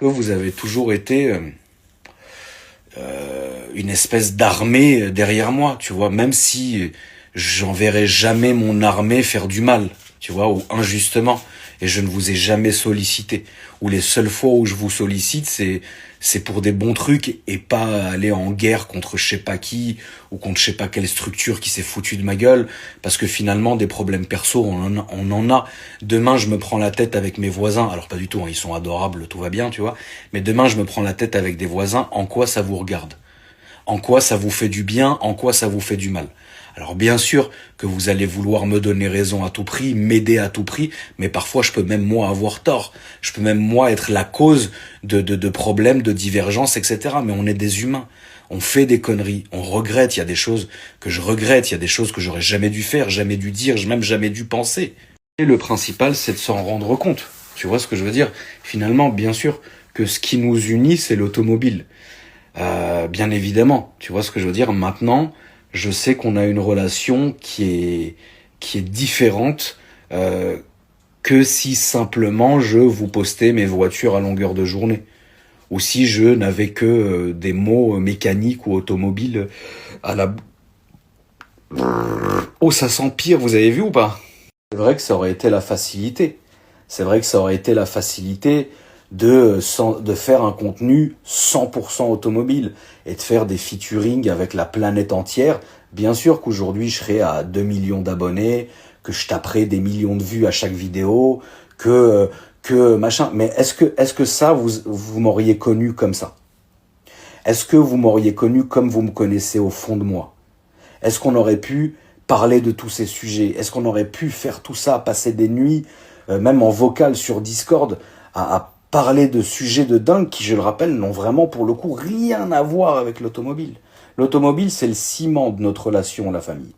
Que vous avez toujours été une espèce d'armée derrière moi, tu vois, même si j'enverrai jamais mon armée faire du mal, tu vois, ou injustement, et je ne vous ai jamais sollicité, ou les seules fois où je vous sollicite, c'est pour des bons trucs et pas aller en guerre contre je sais pas qui ou contre je sais pas quelle structure qui s'est foutue de ma gueule, parce que finalement des problèmes perso on en a. Demain je me prends la tête avec mes voisins, alors pas du tout, hein, ils sont adorables, tout va bien, tu vois, mais demain je me prends la tête avec des voisins, en quoi ça vous regarde? En quoi ça vous fait du bien, en quoi ça vous fait du mal. Alors bien sûr que vous allez vouloir me donner raison à tout prix, m'aider à tout prix, mais parfois je peux même moi avoir tort. Je peux même moi être la cause de problèmes, de divergences, etc. Mais on est des humains. On fait des conneries, on regrette, il y a des choses que je regrette, il y a des choses que j'aurais jamais dû faire, jamais dû dire, même jamais dû penser. Et le principal, c'est de s'en rendre compte. Tu vois ce que je veux dire? Finalement, bien sûr que ce qui nous unit, c'est l'automobile. Bien évidemment, tu vois ce que je veux dire. Maintenant, je sais qu'on a une relation qui est différente que si simplement je vous postais mes voitures à longueur de journée, ou si je n'avais que des mots mécaniques ou automobiles à la... Oh, ça s'empire, vous avez vu ou pas? C'est vrai que ça aurait été la facilité. C'est vrai que ça aurait été la facilité de faire un contenu 100% automobile et de faire des featuring avec la planète entière. Bien sûr qu'aujourd'hui, je serai à 2 millions d'abonnés, que je taperai des millions de vues à chaque vidéo, que machin. Mais est-ce que ça, vous m'auriez connu comme ça? Est-ce que vous m'auriez connu comme vous me connaissez au fond de moi? Est-ce qu'on aurait pu parler de tous ces sujets? Est-ce qu'on aurait pu faire tout ça, passer des nuits, même en vocal sur Discord, à parler de sujets de dingue qui, je le rappelle, n'ont vraiment pour le coup rien à voir avec l'automobile. L'automobile, c'est le ciment de notre relation, la famille.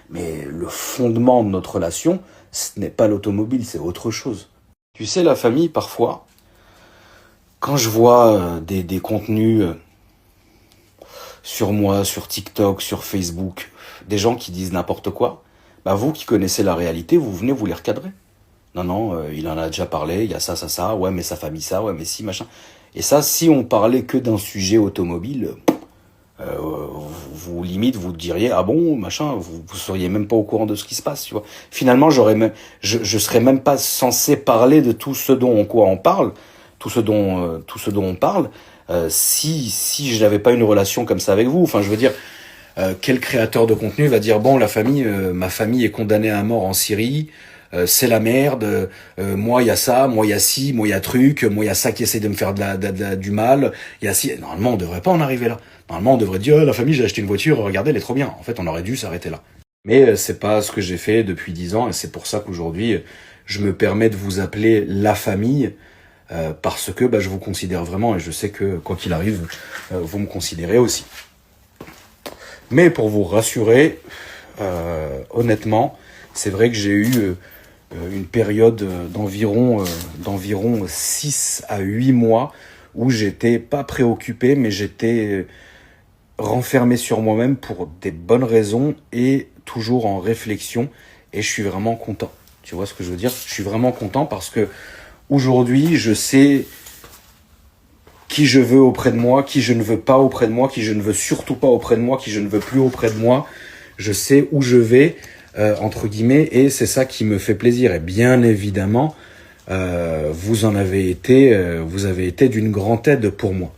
Mais le fondement de notre relation, ce n'est pas l'automobile, c'est autre chose. Tu sais, la famille, parfois, quand je vois des contenus sur moi, sur TikTok, sur Facebook, des gens qui disent n'importe quoi, bah vous qui connaissez la réalité, vous venez vous les recadrer. Non, non, il en a déjà parlé, il y a ça, ouais, mais sa famille ça, ouais, mais si, machin. Et ça, si on parlait que d'un sujet automobile, vous limite, vous diriez, ah bon, machin, vous seriez même pas au courant de ce qui se passe, tu vois. Finalement, je serais même pas censé parler de tout ce dont on parle, tout ce dont on parle, si je n'avais pas une relation comme ça avec vous. Enfin, je veux dire, quel créateur de contenu va dire, bon, ma famille est condamnée à mort en Syrie, c'est la merde, moi il y a ça, moi il y a ci, moi il y a truc, moi il y a ça qui essaie de me faire du mal, il y a ci. Normalement on devrait pas en arriver là. Normalement on devrait dire, la famille, j'ai acheté une voiture, regardez, elle est trop bien. En fait on aurait dû s'arrêter là. Mais c'est pas ce que j'ai fait depuis 10 ans et c'est pour ça qu'aujourd'hui je me permets de vous appeler la famille, parce que je vous considère vraiment et je sais que quoi qu'il arrive, vous me considérez aussi. Mais pour vous rassurer, honnêtement, c'est vrai que j'ai eu une période d'environ 6 à 8 mois où j'étais pas préoccupé, mais j'étais renfermé sur moi-même pour des bonnes raisons et toujours en réflexion. Et je suis vraiment content. Tu vois ce que je veux dire? Je suis vraiment content parce que aujourd'hui, je sais qui je veux auprès de moi, qui je ne veux pas auprès de moi, qui je ne veux surtout pas auprès de moi, qui je ne veux plus auprès de moi. Je sais où je vais, entre guillemets, et c'est ça qui me fait plaisir. Et bien évidemment, vous avez été d'une grande aide pour moi.